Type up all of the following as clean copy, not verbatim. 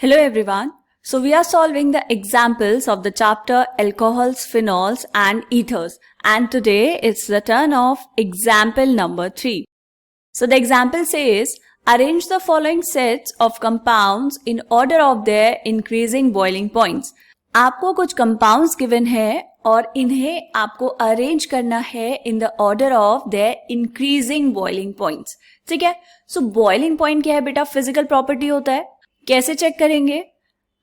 Hello everyone. So we are solving the examples of the chapter alcohols, phenols and ethers, and today it's the turn of example number 3. So the example says arrange the following sets of compounds in order of their increasing boiling points. आपको कुछ compounds given है और इन्हें आपको arrange करना है in the order of their increasing boiling points. ठीक है. सो बॉइलिंग पॉइंट क्या है बेटा? फिजिकल प्रॉपर्टी होता है. कैसे चेक करेंगे?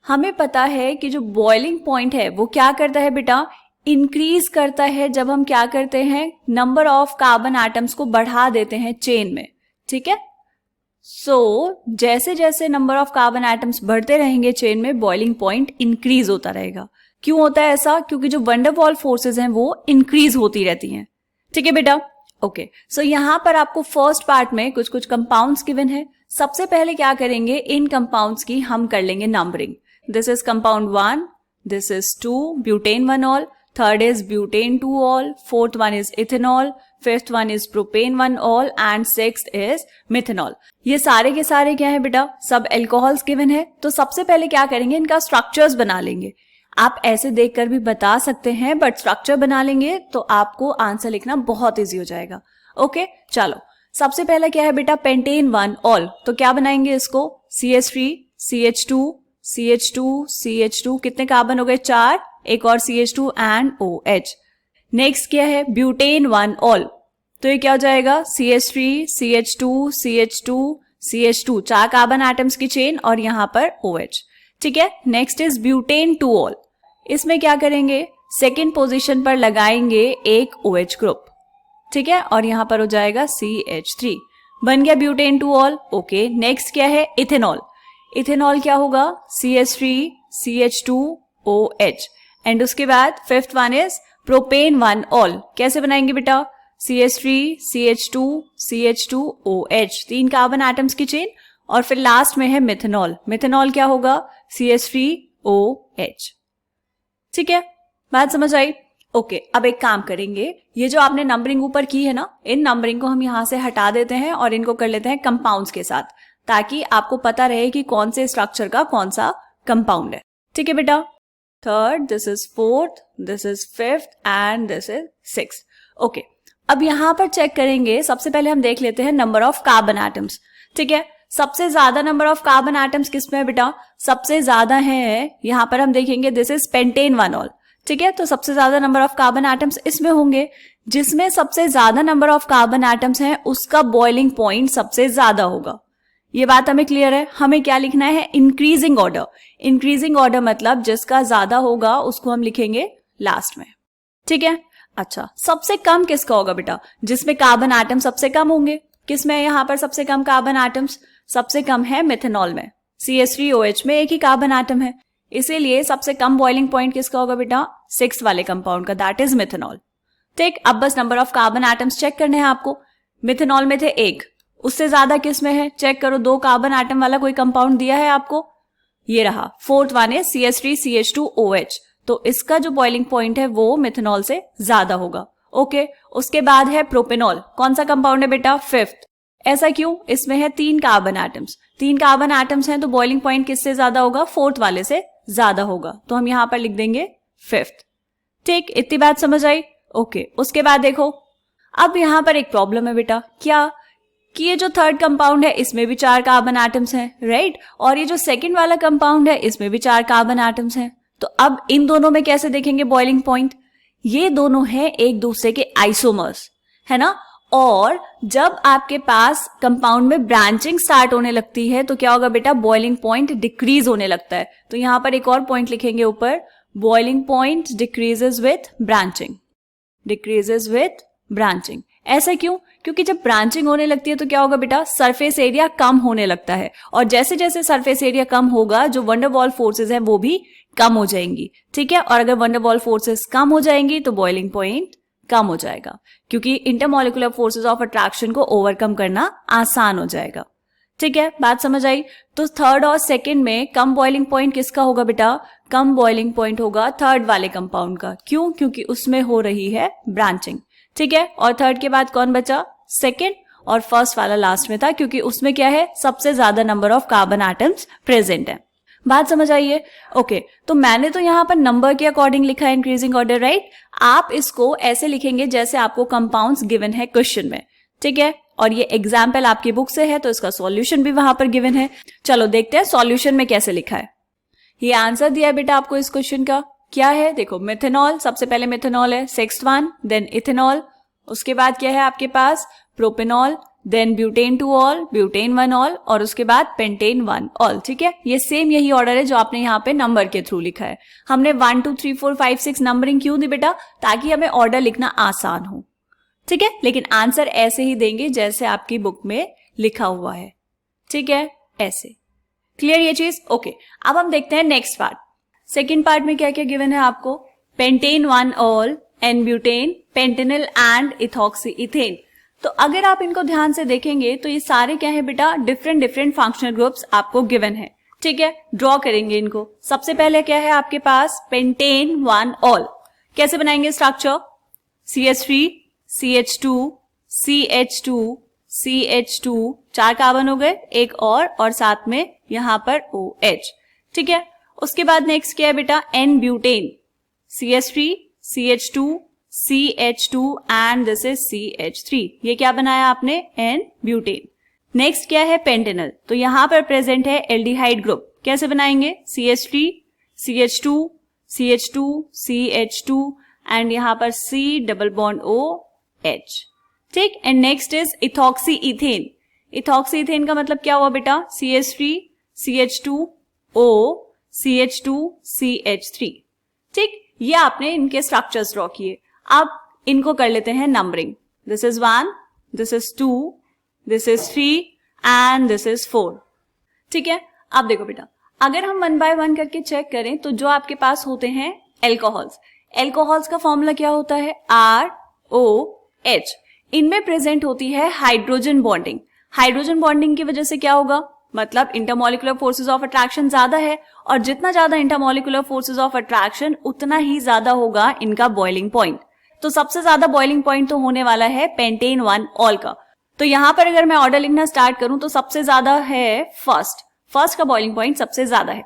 हमें पता है कि जो बॉइलिंग पॉइंट है वो क्या करता है बेटा? इंक्रीज करता है जब हम क्या करते हैं, नंबर ऑफ कार्बन एटम्स को बढ़ा देते हैं चेन में. ठीक है. सो जैसे जैसे नंबर ऑफ कार्बन एटम्स बढ़ते रहेंगे चेन में, बॉइलिंग पॉइंट इंक्रीज होता रहेगा. क्यों होता है ऐसा? क्योंकि जो वंडर वॉल फोर्सेज हैं वो इंक्रीज होती रहती हैं. ठीक है बेटा. ओके. सो यहां पर आपको फर्स्ट पार्ट में कुछ कुछ कंपाउंड्स गिवन है. सबसे पहले क्या करेंगे, इन कंपाउंड्स की हम कर लेंगे numbering. This is compound 1, this is 2 butane 1 third is butane 2 fourth one is ethanol, fifth one is propane 1 and sixth is methanol. ये सारे के सारे क्या है बेटा? सब एल्कोहल्स गिवन है. तो सबसे पहले क्या करेंगे, इनका स्ट्रक्चर्स बना लेंगे. आप ऐसे देखकर भी बता सकते हैं, बट स्ट्रक्चर बना लेंगे तो आपको आंसर लिखना बहुत इजी हो जाएगा. ओके. चलो सबसे पहला क्या है बेटा? पेंटेन 1 तो क्या बनाएंगे इसको? CH3 CH2 CH2 CH2 कितने कार्बन हो गए? 4. एक और CH2 एंड OH. नेक्स्ट क्या है? ब्यूटेन 1 तो ये क्या हो जाएगा? CH3 CH2 CH2 CH2 चार कार्बन एटम्स की चेन और यहां पर OH. ठीक है. नेक्स्ट इज ब्यूटेन 2 इसमें क्या करेंगे? सेकेंड पोजीशन पर लगाएंगे एक OH ग्रुप. ठीक है. और यहां पर हो जाएगा CH3. बन गया ब्यूटेन 2 ओके. नेक्स्ट क्या है? इथेनॉल. इथेनॉल क्या होगा? CH3 CH2 OH एंड उसके बाद फिफ्थ वन इज प्रोपेन 1 कैसे बनाएंगे बेटा? CH3 CH2 CH2 OH तीन कार्बन एटम्स की चेन और फिर लास्ट में है मिथेनॉल. मिथेनॉल क्या होगा? CH3 OH. ठीक है. बात समझ आई? ओके. अब एक काम करेंगे, ये जो आपने नंबरिंग ऊपर की है ना, इन नंबरिंग को हम यहां से हटा देते हैं और इनको कर लेते हैं कंपाउंड्स के साथ, ताकि आपको पता रहे कि कौन से स्ट्रक्चर का कौन सा कंपाउंड है. ठीक है बेटा. Third, this is fourth, this is fifth and this is sixth. Okay. अब यहां पर चेक करेंगे. सबसे पहले हम देख लेते हैं नंबर ऑफ कार्बन एटम्स. ठीक है. सबसे ज्यादा नंबर ऑफ कार्बन एटम्स किसमें है बेटा? सबसे ज्यादा है यहां पर हम देखेंगे, दिस इज पेंटेन 1 ठीक है. तो सबसे ज्यादा नंबर ऑफ कार्बन एटम्स इसमें होंगे. जिसमें सबसे ज्यादा नंबर ऑफ कार्बन एटम्स हैं उसका बॉइलिंग पॉइंट सबसे ज्यादा होगा. ये बात हमें क्लियर है. हमें क्या लिखना है? Increasing order. इंक्रीजिंग ऑर्डर मतलब जिसका ज्यादा होगा उसको हम लिखेंगे लास्ट में. ठीक है. अच्छा, सबसे कम किसका होगा बेटा? जिसमें कार्बन एटम सबसे कम होंगे. किसमें है यहां पर सबसे कम कार्बन एटम्स? सबसे कम है मिथेनॉल में. CH3OH में एक ही कार्बन एटम है, इसीलिए सबसे कम बॉइलिंग पॉइंट किसका होगा बेटा? 6 वाले कंपाउंड का, दैट इज मिथेनॉल. ठीक. अब बस number of carbon atoms check करने हैं आपको. मिथेनॉल में थे 1, उससे ज्यादा किसमें है? चेक करो. 2 कार्बन एटम वाला कोई कंपाउंड दिया है आपको? ये रहा. फोर्थ वन है CH3 CH2 OH तो इसका जो बॉइलिंग पॉइंट है वो मिथेनॉल से ज्यादा होगा. ओके. उसके बाद है प्रोपेनॉल. कौन सा कंपाउंड है बेटा? फिफ्थ. ऐसा क्यों? इसमें है 3 कार्बन एटम्स. 3 कार्बन एटम्स हैं तो बॉइलिंग पॉइंट किससे ज्यादा होगा? फोर्थ वाले से ज्यादा होगा. तो हम यहां पर लिख देंगे फिफ्थ. ठीक. इतनी बात समझ आई? ओके. उसके बाद देखो, अब यहां पर एक प्रॉब्लम है बेटा. क्या? कि ये जो थर्ड कंपाउंड है इसमें भी 4 कार्बन एटम्स हैं, राइट? और ये जो सेकंड वाला कंपाउंड है इसमें भी 4 कार्बन एटम्स हैं. तो अब इन दोनों में कैसे देखेंगे बॉइलिंग पॉइंट? ये दोनों हैं एक दूसरे के आइसोमर्स, है ना? और जब आपके पास कंपाउंड में ब्रांचिंग स्टार्ट होने लगती है तो क्या होगा बेटा? बॉइलिंग पॉइंट डिक्रीज होने लगता है. तो यहां पर एक और पॉइंट लिखेंगे ऊपर, boiling point decreases with branching. Decreases with branching. ऐसा क्यों? क्योंकि जब ब्रांचिंग होने लगती है तो क्या होगा बेटा? सरफेस एरिया कम होने लगता है. और जैसे जैसे सरफेस एरिया कम होगा, जो वंडर वॉल फोर्सेज हैं वो भी कम हो जाएंगी. ठीक है. और अगर वंडर वॉल फोर्सेज कम हो जाएंगी तो बॉइलिंग पॉइंट कम हो जाएगा, क्योंकि इंटरमॉलिक्यूलर फोर्सेज ऑफ अट्रैक्शन को ओवरकम करना आसान हो जाएगा. ठीक है. बात समझ आई? तो थर्ड और सेकंड में कम बॉइलिंग पॉइंट किसका होगा बेटा? कम बॉइलिंग पॉइंट होगा थर्ड वाले कंपाउंड का. क्यों? क्योंकि उसमें हो रही है ब्रांचिंग. ठीक है. और थर्ड के बाद कौन बचा? सेकंड. और फर्स्ट वाला लास्ट में था, क्योंकि उसमें क्या है? सबसे ज्यादा number of carbon atoms present है. बात समझ आई है? ओके, तो मैंने तो यहाँ पर नंबर के अकॉर्डिंग लिखा है इंक्रीजिंग ऑर्डर, राइट? आप इसको ऐसे लिखेंगे जैसे आपको कंपाउंड्स गिवन है क्वेश्चन में, ठीक है? और ये एग्जाम्पल आपकी बुक से है तो इसका सॉल्यूशन भी वहां पर गिवन है। चलो देखते हैं सॉल्यूशन में कैसे लिखा है। ये आंसर दिया है बेटा आपको इस क्वेश्चन का, क्या है? देखो, मिथेनॉल, सबसे पहले मिथेनॉल है, सिक्स्थ वन, देन इथेनॉल, उसके बाद क्या है आपके पास? Propanol, then butane 2 ol, butane 1 ol, और उसके बाद पेंटेन 1 ऑल, ठीक है? ये सेम यही ऑर्डर है जो आपने यहाँ पे नंबर के थ्रू लिखा है। हमने 1 2 3 4 5 6 नंबरिंग क्यों दी बेटा? ताकि हमें ऑर्डर लिखना आसान हो, ठीक है? लेकिन आंसर ऐसे ही देंगे जैसे आपकी बुक में लिखा हुआ है, ठीक है? ऐसे। क्लियर ये चीज? ओके, अब हम देखते हैं नेक्स्ट पार्ट। सेकेंड पार्ट में क्या क्या गिवन है आपको? Pentan 1 ol, n butane, pentanal and ethoxy ethane. तो अगर आप इनको ध्यान से देखेंगे तो ये सारे क्या है बेटा? डिफरेंट डिफरेंट फंक्शनल ग्रुप्स आपको गिवन है, ठीक है? ड्रॉ करेंगे इनको। सबसे पहले क्या है आपके पास? Pentane 1 all. कैसे बनाएंगे structure? CH3, CH2, CH2, CH2, 4 carbon हो गए, एक और साथ में यहां पर OH, ठीक है? उसके बाद नेक्स्ट क्या है बेटा? N butane, CH3, CH2, CH2 and this is CH3। ये क्या बनाया आपने? N butane. नेक्स्ट क्या है? पेंटेनल। तो यहां पर प्रेजेंट है एल्डिहाइड ग्रुप। कैसे बनाएंगे? CH3, CH2, CH2, CH2 and यहां पर C डबल बॉन्ड OH, ठीक? And next is ethoxy ethane. Ethoxy ethane का मतलब क्या हुआ बेटा? CH3, CH2O, CH2, CH3, ठीक? ये आपने इनके स्ट्रक्चर्स ड्रॉ किए। अब इनको कर लेते हैं numbering. This is 1, this is 2, this is 3 and this is 4, ठीक है? अब देखो बेटा, अगर हम 1 बाय 1 करके चेक करें तो जो आपके पास होते हैं एल्कोहल्स, एल्कोहल्स का फॉर्मूला क्या होता है? ROH। इनमें प्रेजेंट होती है हाइड्रोजन बॉन्डिंग। हाइड्रोजन बॉन्डिंग की वजह से क्या होगा? मतलब इंटरमॉलिक्यूलर फोर्सेस ऑफ अट्रैक्शन ज्यादा है, और जितना ज्यादा इंटरमॉलिक्यूलर फोर्सेस ऑफ अट्रैक्शन उतना ही ज्यादा होगा इनका बॉइलिंग पॉइंट। तो सबसे ज्यादा बॉइलिंग पॉइंट तो होने वाला है पेंटेन 1 ऑल का। तो यहां पर अगर मैं ऑर्डर लिखना स्टार्ट करूं तो सबसे ज्यादा है फर्स्ट का बॉइलिंग पॉइंट सबसे ज्यादा है,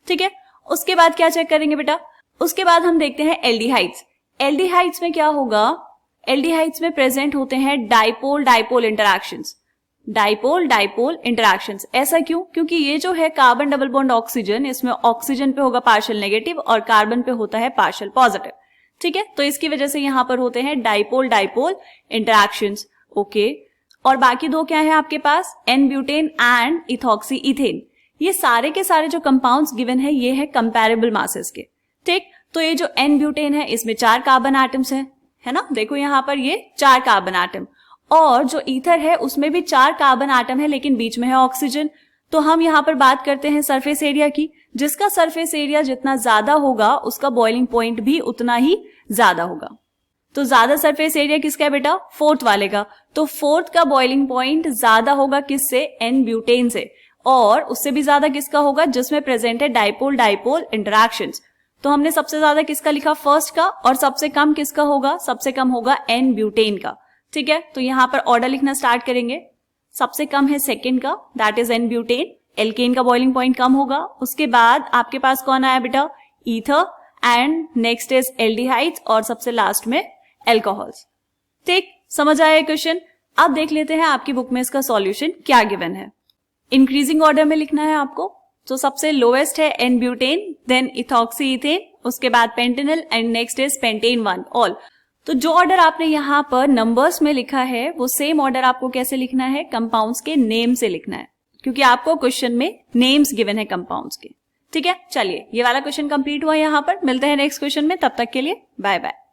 ठीक है? उसके बाद क्या चेक करेंगे बेटा? उसके बाद हम देखते हैं एल्डिहाइड्स। एल्डिहाइड्स में क्या होगा? एल्डिहाइड्स में प्रेजेंट होते हैं dipole dipole interactions. Dipole dipole interactions, ऐसा क्यों? क्योंकि ये जो है कार्बन डबल बॉन्ड ऑक्सीजन, इसमें ऑक्सीजन पे होगा पार्शियल नेगेटिव और कार्बन पे होता है पार्शियल पॉजिटिव, ठीक है? तो इसकी वजह से यहां पर होते हैं डाइपोल डाइपोल इंटरैक्शंस, ओके? और बाकी दो क्या है आपके पास? N butane and ethoxy ethane. ये सारे के सारे जो कंपाउंड्स गिवन है ये है कंपैरेबल मासेस के, ठीक? तो ये जो एन ब्यूटेन है इसमें 4 कार्बन एटम्स है ना? देखो यहां पर ये 4 कार्बन एटम, और जो ईथर है उसमें भी 4 कार्बन एटम है लेकिन बीच में है ऑक्सीजन। तो हम यहाँ पर बात करते हैं सरफेस एरिया की। जिसका सरफेस एरिया जितना ज्यादा होगा उसका बॉइलिंग पॉइंट भी उतना ही ज्यादा होगा। तो ज्यादा सरफेस एरिया किसका है बेटा? फोर्थ वाले का। तो फोर्थ का बॉइलिंग पॉइंट ज्यादा होगा किससे? एन ब्यूटेन से। और उससे भी ज्यादा किसका होगा? जिसमें प्रेजेंट है डाइपोल डाइपोल इंटरैक्शंस। तो हमने सबसे ज्यादा किसका लिखा? फर्स्ट का। और सबसे कम किसका होगा? सबसे कम होगा एन ब्यूटेन का, ठीक है? तो यहां पर ऑर्डर लिखना स्टार्ट करेंगे। सबसे कम है सेकेंड का, that is n butane. Alkane का बॉइलिंग पॉइंट कम होगा। उसके बाद आपके पास कौन आया बेटा? Ether, and next is aldehydes, और सबसे लास्ट में एल्कोहल्स, ठीक? समझ आया क्वेश्चन? अब देख लेते हैं आपकी बुक में इसका सॉल्यूशन क्या गिवन है। इंक्रीजिंग ऑर्डर में लिखना है आपको। तो सबसे लोएस्ट है n butane, then ethoxy ethane, उसके बाद pentanal, and next is pentan 1 ol. तो जो ऑर्डर आपने यहाँ पर नंबर्स में लिखा है वो सेम ऑर्डर आपको कैसे लिखना है? कंपाउंड्स के नेम से लिखना है, क्योंकि आपको क्वेश्चन में नेम्स गिवन है कंपाउंड्स के, ठीक है? चलिए, ये वाला क्वेश्चन कंप्लीट हुआ यहाँ पर। मिलते हैं नेक्स्ट क्वेश्चन में, तब तक के लिए बाय बाय।